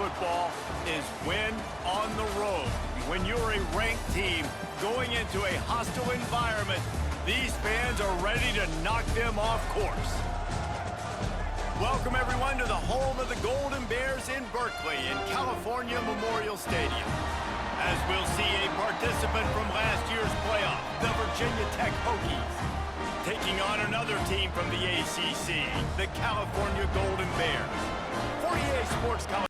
football is win on the road. When you're a ranked team going into a hostile environment, these fans are ready to knock them off course. Welcome, everyone, to the home of the Golden Bears in Berkeley in California Memorial Stadium. As we'll see a participant from last year's playoff, the Virginia Tech.Hokies, taking on another team from the ACC, the California Golden Bears. 48 Sports College.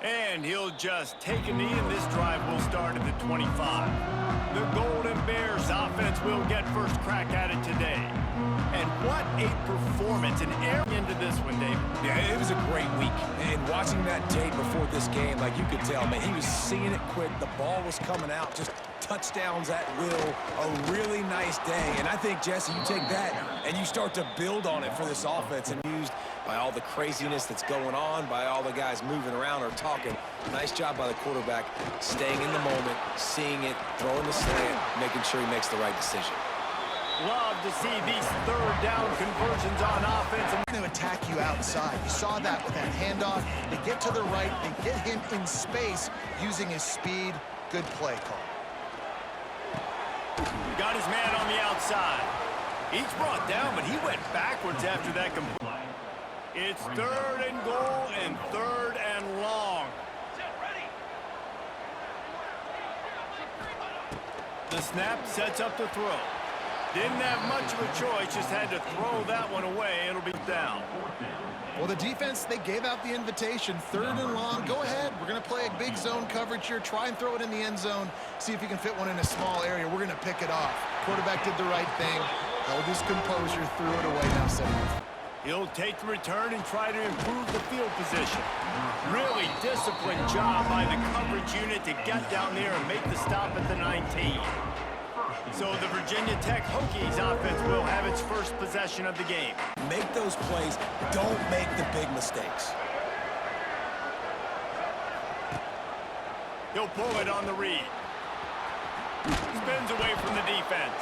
And he'll just take a knee, and this drive will start at the 25. The Golden Bears offense will get first crack at it today. And what a performance and air into this one, Dave. Yeah, it was a great week. And watching that tape before this game, like you could tell, man, he was seeing it quick. The ball was coming out, just touchdowns at will. A really nice day. And I think, Jesse, you take that and you start to build on it for this offense, and used by all the craziness that's going on, by all the guys moving around or talking. Nice job by the quarterback, staying in the moment, seeing it, throwing the slant, making sure he makes the right decision. Love to see these third down conversions on offense. Going to attack you outside. You saw that with that handoff. They get to the right. They get him in space using his speed. Good play call. Got his man on the outside. Each brought down, but he went backwards after that complete. It's third and goal and third and long. The snap sets up the throw. Didn't have much of a choice, just had to throw that one away. It'll be down. Well, the defense, they gave out the invitation. Third and long. Go ahead. We're going to play a big zone coverage here. Try and throw it in the end zone. See if you can fit one in a small area. We're going to pick it off. Quarterback did the right thing. Held his composure, threw it away. Now setting it. He'll take the return and try to improve the field position. Really disciplined job by the coverage unit to get down there and make the stop at the 19. So the Virginia Tech.Hokies offense will have its first possession of the game. Make those plays. Don't make the big mistakes. He'll pull it on the read. Spins away from the defense.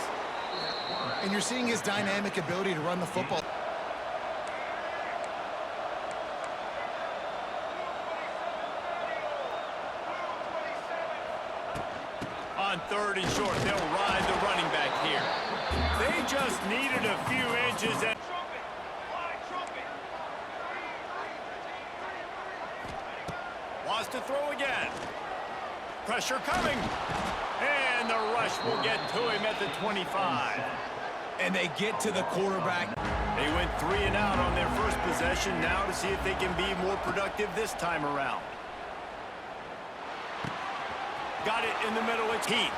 And you're seeing his dynamic ability to run the football. On third and short, they'll ride the running back here. They just needed a few inches. And wants to throw again. Pressure coming. And the rush will get to him at the 25. And they get to the quarterback. They went 3 and out on their first possession. Now to see if they can be more productive this time around. Got it in the middle. It's Heath.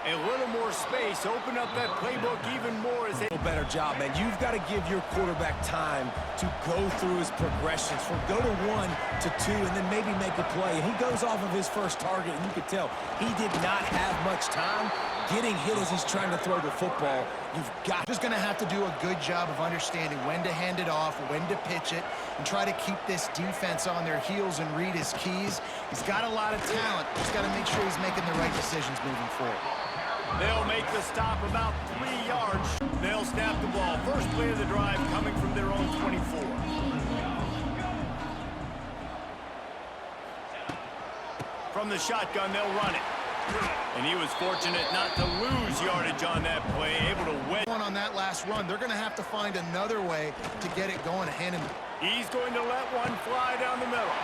A little more space. Open up that playbook even more as they... Better job, man. You've got to give your quarterback time to go through his progressions. From go to 1 to 2 and then maybe make a play. And he goes off of his first target, and you could tell he did not have much time getting hit as he's trying to throw the football. You've got... Just going to have to do a good job of understanding when to hand it off, when to pitch it, and try to keep this defense on their heels and read his keys. He's got a lot of talent. He's got to make sure he's making the right decisions moving forward. They'll make the stop about 3 yards. They'll snap the ball. First play of the drive coming from their own 24. From the shotgun, they'll run it. And he was fortunate not to lose yardage on that play, able to win. On that last run, they're going to have to find another way to get it going. He's going to let one fly down the middle.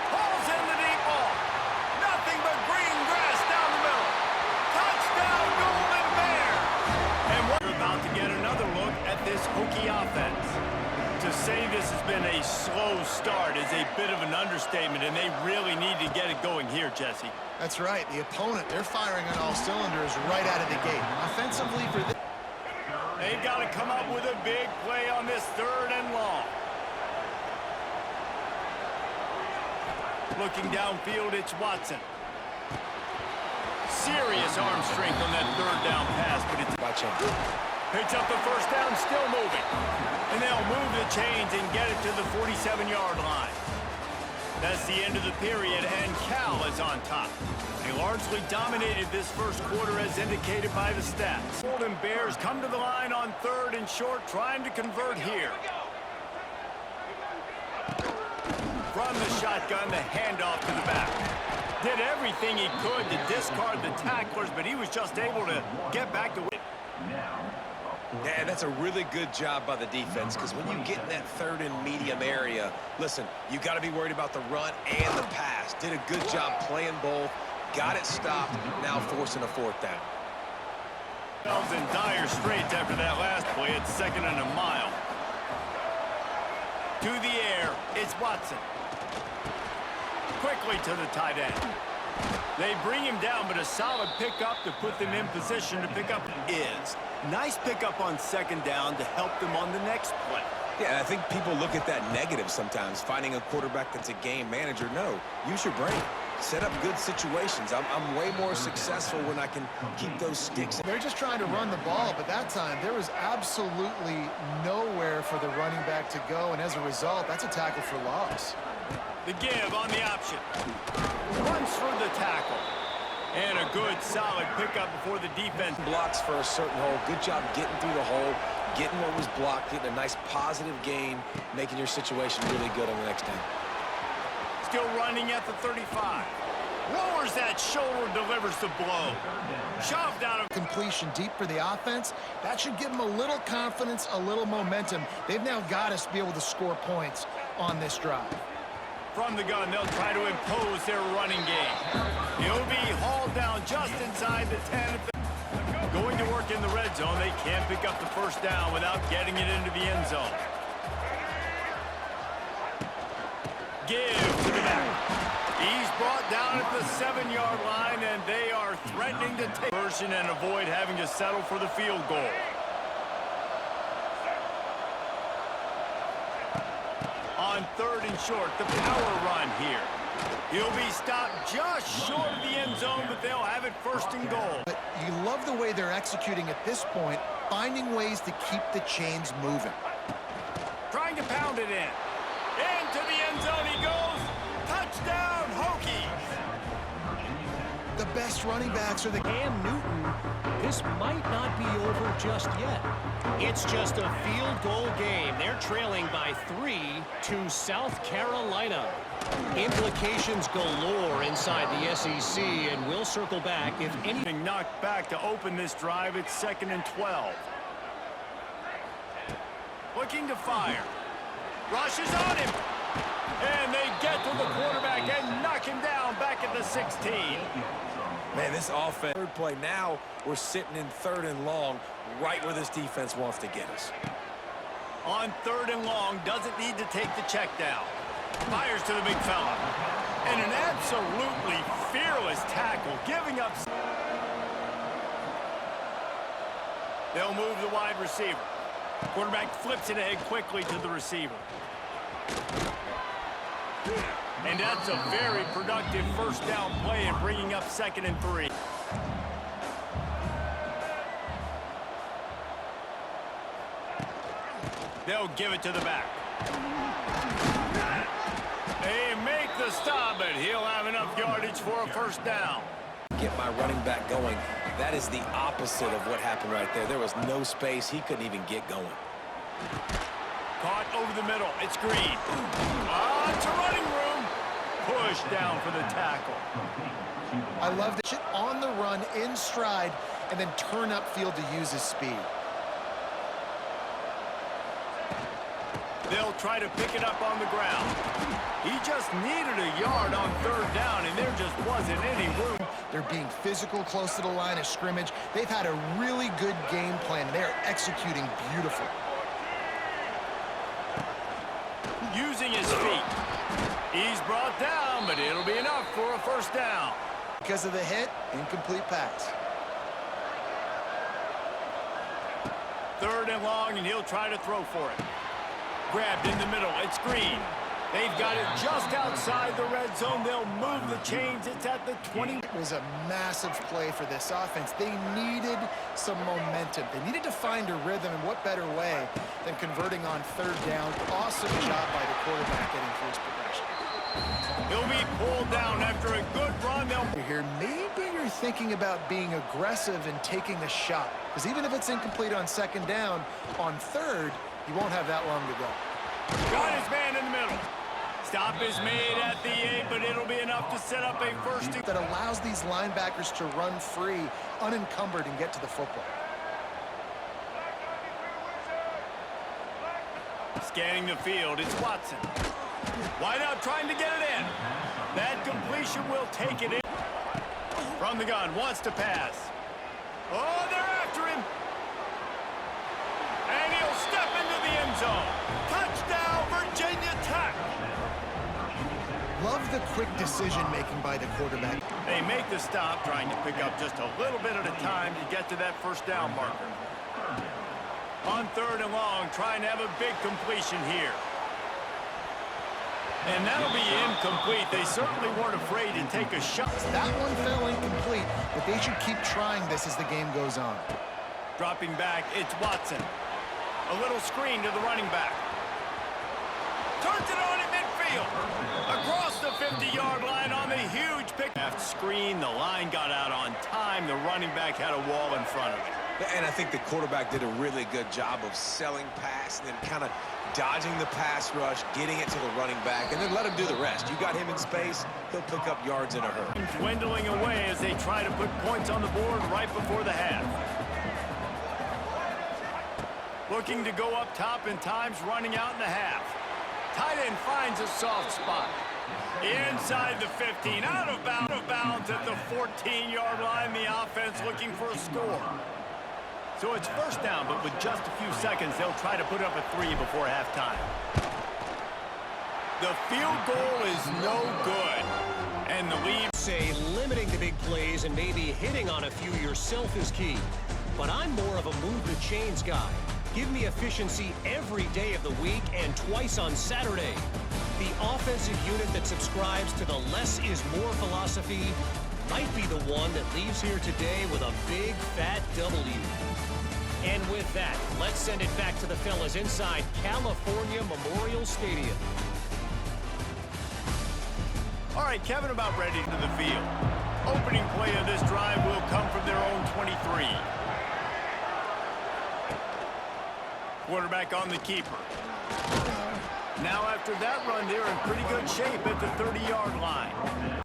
Pulls in the deep ball. Nothing but green grass down the middle. Touchdown, Golden Bears! And we're about to get another look at this Hokie offense. To say this has been a slow start is a bit of an understatement, and they really need to get it going here, Jesse. That's right. The opponent, they're firing on all cylinders right out of the gate. Offensively for this. They've got to come up with a big play on this third and long. Looking downfield, it's Watson. Serious arm strength on that third down pass, but it's... Watch him. Picks up the first down, still moving. And they'll move the chains and get it to the 47-yard line. That's the end of the period, and Cal is on top. They largely dominated this first quarter as indicated by the stats. Golden Bears come to the line on third and short, trying to convert here. from the shotgun, the handoff to the back. Did everything he could to discard the tacklers, but he was just able to get back to win. Yeah, that's a really good job by the defense, because when you get in that third and medium area, listen, you got to be worried about the run and the pass. Did a good job playing both, got it stopped, now forcing a fourth down. Bell's in dire straits after that last play. It's 2nd and a mile. To the air, it's Watson. Quickly to the tight end. They bring him down, but a solid pickup to put them in position to pick up is. Nice pickup on 2nd down to help them on the next play. Yeah, I think people look at that negative sometimes, finding a quarterback that's a game manager. No, use your brain. Set up good situations. I'm way more successful when I can keep those sticks. They're just trying to run the ball, but that time there was absolutely nowhere for the running back to go, and as a result, that's a tackle for loss. The give on the option. Runs for the tackle. And a good, solid pickup before the defense. Blocks for a certain hole. Good job getting through the hole, getting what was blocked, getting a nice positive gain, making your situation really good on the next down. Still running at the 35. Lowers that shoulder, delivers the blow. Shoved out of Completion deep for the offense. That should give them a little confidence, a little momentum. They've now got to be able to score points on this drive. From the gun, they'll try to impose their running game. He'll be hauled down just inside the 10. Going to work in the red zone, they can't pick up the first down without getting it into the end zone. Give to the back. He's brought down at the 7-yard line, and they are threatening to take version and avoid having to settle for the field goal. On 3rd and short, the power run here. He'll be stopped just short of the end zone, but they'll have it 1st and goal. But you love the way they're executing at this point, finding ways to keep the chains moving. Trying to pound it in. Into the end zone he goes. Touchdown, Hokies. The best running backs are the... Cam Newton, this might not be over just yet. It's just a field goal game. They're trailing by 3 to South Carolina. Implications galore inside the SEC, and we'll circle back if anything. Knocked back to open this drive. It's 2nd and 12. Looking to fire. Rushes on him. And they get to the quarterback and knock him down back at the 16. Man, this offense, third play, now we're sitting in 3rd and long, right where this defense wants to get us. On 3rd and long, doesn't need to take the check down. Fires to the big fella. And an absolutely fearless tackle, giving up. They'll move the wide receiver. Quarterback flips it ahead quickly to the receiver. And that's a very productive 1st down play and bringing up 2nd and 3. They'll give it to the back. They make the stop, but he'll have enough yardage for a 1st down. Get my running back going. That is the opposite of what happened right there. There was no space. He couldn't even get going. Caught over the middle. It's Green. To running room. Push down for the tackle. I love the shit on the run, in stride, and then turn upfield to use his speed. They'll try to pick it up on the ground. He just needed a yard on 3rd down, and there just wasn't any room. They're being physical close to the line of scrimmage. They've had a really good game plan, and they're executing beautifully. Using his feet. He's brought down, but it'll be enough for a 1st down. Because of the hit, incomplete pass. 3rd and long, and he'll try to throw for it. Grabbed in the middle. It's Green. They've got it just outside the red zone. They'll move the chains. It's at the 20. It was a massive play for this offense. They needed some momentum. They needed to find a rhythm, and what better way than converting on 3rd down. Awesome job by the quarterback getting through his progression. He'll be pulled down after a good run. Here, maybe you're thinking about being aggressive and taking a shot. Because even if it's incomplete on 2nd down, on 3rd, you won't have that long to go. Got his man in the middle. Stop is made at the 8, but it'll be enough to set up a first. That allows these linebackers to run free, unencumbered, and get to the football. Scanning the field, it's Watson. Wide out trying to get it in. That completion will take it in. From the gun, wants to pass. Oh, they're after him. And he'll step into the end zone. Touchdown, Virginia Tech. Love the quick decision-making by the quarterback. They make the stop, trying to pick up just a little bit at a time to get to that first down marker. On 3rd and long, trying to have a big completion here. And that'll be incomplete. They certainly weren't afraid to take a shot. That one fell incomplete, but they should keep trying this as the game goes on. Dropping back, it's Watson. A little screen to the running back. Turns it on in midfield. Across the 50-yard line on the huge pick. After screen, the line got out on time. The running back had a wall in front of it. And I think the quarterback did a really good job of selling pass and then kind of dodging the pass rush, getting it to the running back, and then let him do the rest. You got him in space, he'll pick up yards in a hurry. Dwindling away as they try to put points on the board right before the half. Looking to go up top and time's running out in the half. Tight end finds a soft spot. Inside the 15, out of bounds at the 14-yard line. The offense looking for a score. So it's first down, but with just a few seconds, they'll try to put up a 3 before halftime. The field goal is no good. And the lead... Say limiting the big plays and maybe hitting on a few yourself is key. But I'm more of a move the chains guy. Give me efficiency every day of the week and twice on Saturday. The offensive unit that subscribes to the less is more philosophy might be the one that leaves here today with a big fat W. And with that, let's send it back to the fellas inside California Memorial Stadium. All right, Kevin, about ready to the field. Opening play of this drive will come from their own 23. Quarterback on the keeper. Now after that run, they're in pretty good shape at the 30-yard line.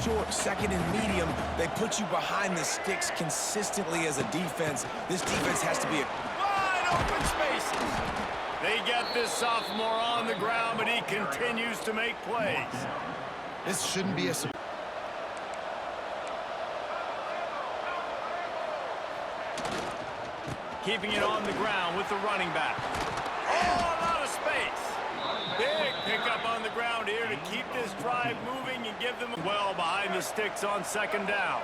Short, second and medium, they put you behind the sticks consistently as a defense. This defense has to be a... Wide open spaces. They get this sophomore on the ground, but he continues to make plays. This shouldn't be a... Keeping it on the ground with the running back. Oh, a lot of space. Big pickup on the ground here to keep this drive moving and give them well behind the sticks on 2nd down.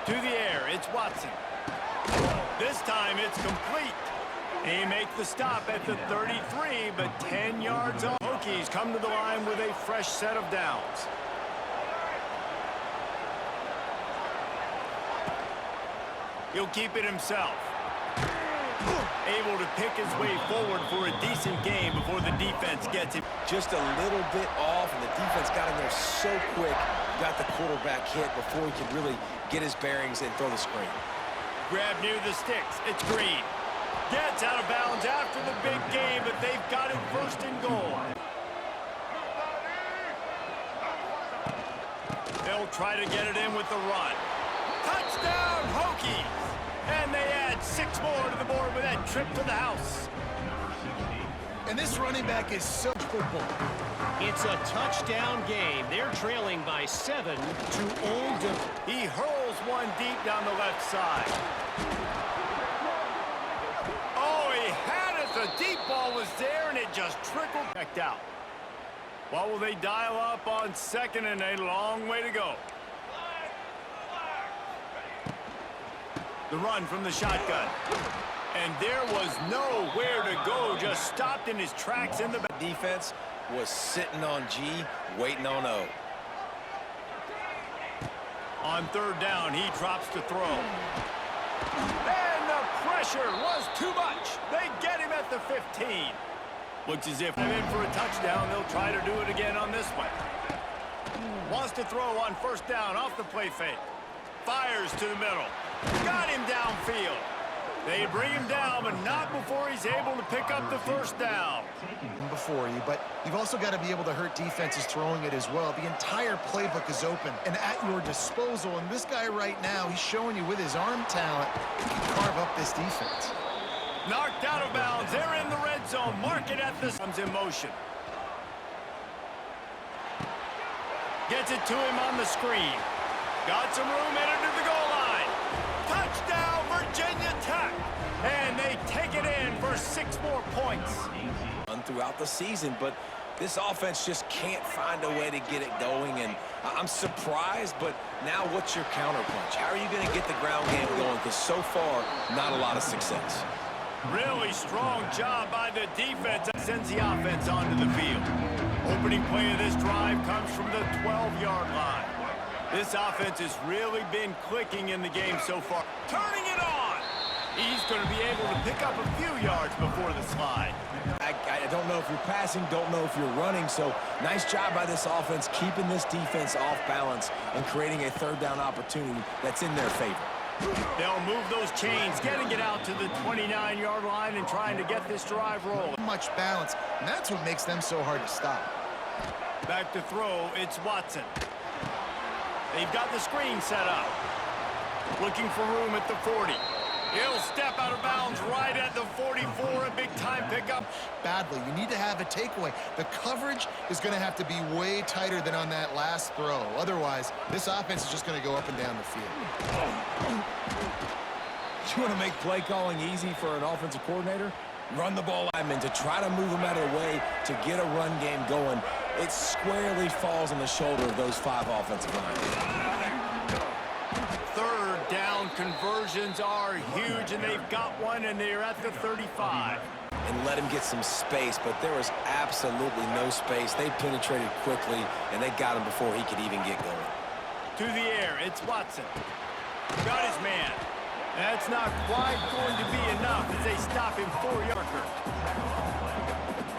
To the air, it's Watson. This time it's complete. He makes the stop at the 33, but 10 yards off. Hokies come to the line with a fresh set of downs. He'll keep it himself. Able to pick his way forward for a decent game before the defense gets him. Just a little bit off, and the defense got in there so quick, got the quarterback hit before he could really get his bearings and throw the screen. Grab near the sticks. It's Green. Gets out of bounds after the big game, but they've got it 1st and goal. They'll try to get it in with the run. Touchdown, Hokies! And they add 6 more to the board with that trip to the house. And this running back is so football. It's a touchdown game. They're trailing by 7 to Old. He hurls one deep down the left side. Oh, he had it. The deep ball was there, and it just trickled back out. What will they dial up on 2nd and a long way to go? The run from the shotgun. And there was nowhere to go. Just stopped in his tracks in the back. Defense was sitting on G, waiting on O. On 3rd down, he drops to throw. And the pressure was too much. They get him at the 15. Looks as if they're in for a touchdown. They'll try to do it again on this one. Wants to throw on 1st down off the play fake. Fires to the middle. Got him downfield. They bring him down, but not before he's able to pick up the first down. Before you, but you've also got to be able to hurt defenses throwing it as well. The entire playbook is open and at your disposal, and this guy right now, he's showing you with his arm talent, he can carve up this defense. Knocked out of bounds. They're in the red zone. Mark it at this. Comes in motion. Gets it to him on the screen. Got some room, entered to the goal line. Touchdown, Virginia Tech. And they take it in for 6 more points. Throughout the season, but this offense just can't find a way to get it going, and I'm surprised, but now what's your counterpunch? How are you going to get the ground game going? Because so far, not a lot of success. Really strong job by the defense. Sends the offense onto the field. Opening play of this drive comes from the 12-yard line. This offense has really been clicking in the game so far. Turning it on! He's going to be able to pick up a few yards before the slide. I don't know if you're passing, don't know if you're running, so nice job by this offense keeping this defense off balance and creating a third down opportunity that's in their favor. They'll move those chains, getting it out to the 29-yard line and trying to get this drive rolling. Much balance, and that's what makes them so hard to stop. Back to throw, it's Watson. They've got the screen set up. Looking for room at the 40. He'll step out of bounds right at the 44, a big-time pickup. Badly, you need to have a takeaway. The coverage is going to have to be way tighter than on that last throw. Otherwise, this offense is just going to go up and down the field. You want to make play calling easy for an offensive coordinator? Run the ball linemen to try to move them out of the way to get a run game going. It squarely falls on the shoulder of those 5 offensive linemen. Third down conversions are huge, and they've got one, and they're at the 35. And let him get some space, but there was absolutely no space. They penetrated quickly, and they got him before he could even get going. To the air, it's Watson. Got his man. That's not quite going to be enough as they stop him 4-yarder.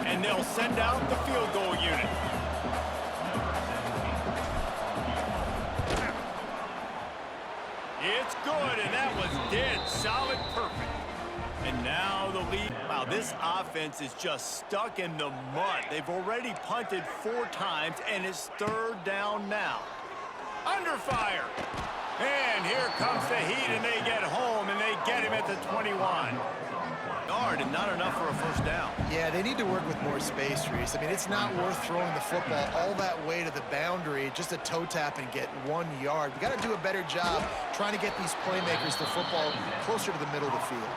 And they'll send out the field goal unit. It's good, and that was dead solid perfect. And now the lead. Wow, this offense is just stuck in the mud. They've already punted 4 times, and it's 3rd down now. Under fire. And here comes the heat, and they get home, and they get him at the 21. Yard, and not enough for a first down. Yeah, they need to work with more space, Reese. I mean, it's not worth throwing the football all that way to the boundary, just a toe tap and get 1 yard. We got to do a better job trying to get these playmakers the football closer to the middle of the field.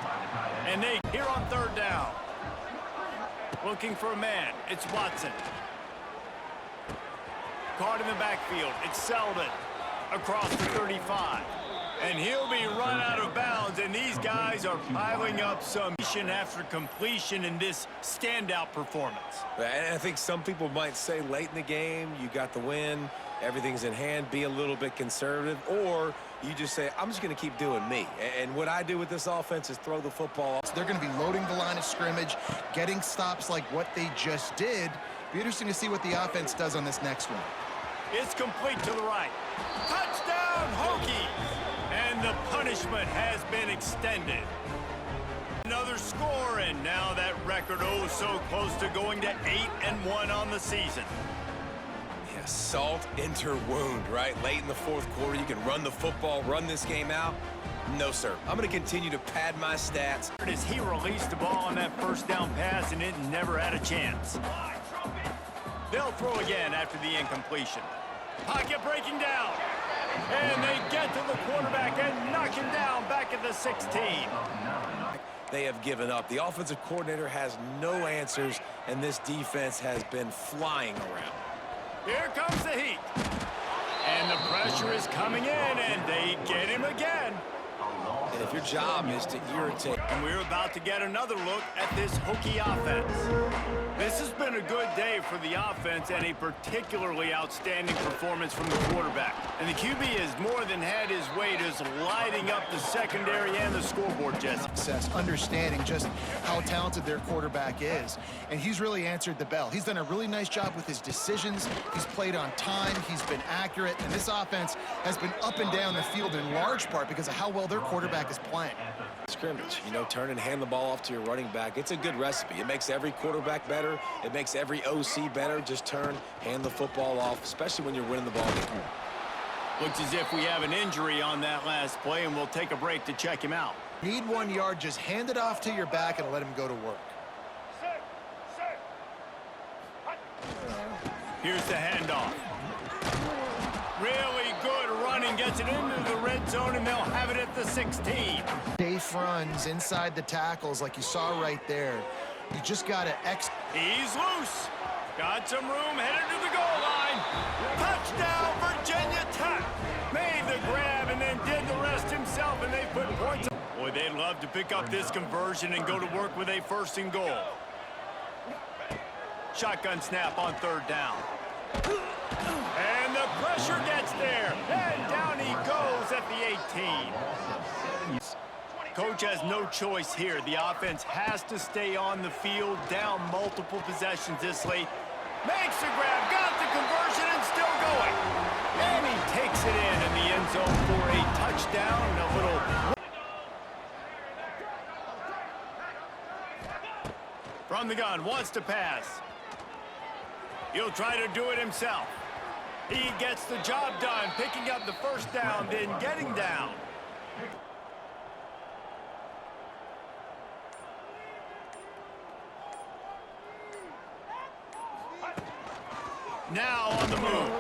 And they here on 3rd down. Looking for a man. It's Watson. Caught in the backfield. It's Selden. Across the 35. And he'll be run out of bounds, and these guys are piling up some after completion in this standout performance. And I think some people might say late in the game, you got the win, everything's in hand, be a little bit conservative, or you just say, I'm just going to keep doing me. And what I do with this offense is throw the football. So they're going to be loading the line of scrimmage, getting stops like what they just did. Be interesting to see what the offense does on this next one. It's complete to the right. Touchdown, Hokies! And the punishment has been extended. Another score, and now that record so close to going to 8-1 on the season. Yeah, salt enter wound, right? Late in the 4th quarter, you can run the football, run this game out. No, sir. I'm going to continue to pad my stats. As he released the ball on that first down pass, and it never had a chance. They'll throw again after the incompletion. Pocket breaking down. And they get to the quarterback and knock him down back at the 16. They have given up. The offensive coordinator has no answers, and this defense has been flying around. Here comes the heat. And the pressure is coming in, and they get him again. And if your job is to irritate... And we're about to get another look at this Hokie offense. This has been a good day for the offense and a particularly outstanding performance from the quarterback. And the QB has more than had his way just lighting up the secondary and the scoreboard, Jesse. Success, understanding just how talented their quarterback is. And he's really answered the bell. He's done a really nice job with his decisions. He's played on time. He's been accurate. And this offense has been up and down the field in large part because of how well their quarterback is playing. Scrimmage, you know, turn and hand the ball off to your running back. It's a good recipe. It makes every quarterback better. It makes every OC better. Just turn, hand the football off, especially when you're winning the ball game. Looks as if we have an injury on that last play, and we'll take a break to check him out. Need 1 yard, just hand it off to your back and let him go to work. Here's the handoff. Really good running, gets it into the red zone, and they'll have it at the 16. Safe runs inside the tackles like you saw right there. You just got to He's loose. Got some room, headed to the goal line. Touchdown, Virginia Tech. Made the grab and then did the rest himself, and they put points. Boy, they'd love to pick up this conversion and go to work with a 1st and goal. Shotgun snap on 3rd down. And the pressure gets there. And down he goes at the 18. Coach has no choice here. The offense has to stay on the field, down multiple possessions this late. Makes the grab, got the conversion, and still going. And he takes it in the end zone for a touchdown and a little... From the gun, wants to pass. He'll try to do it himself. He gets the job done, picking up the 1st down, then getting down. Now on the move.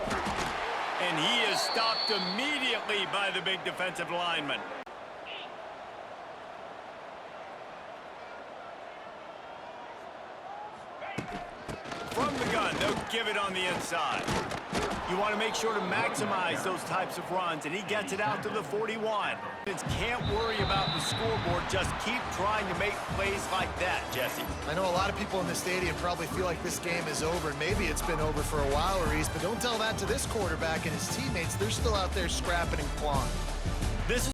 And he is stopped immediately by the big defensive lineman. From the gun, they'll give it on the inside. You want to make sure to maximize those types of runs, and he gets it out to the 41. Can't worry about the scoreboard. Just keep trying to make plays like that, Jesse. I know a lot of people in the stadium probably feel like this game is over. Maybe it's been over for a while, Reese, but don't tell that to this quarterback and his teammates. They're still out there scrapping and clawing. This is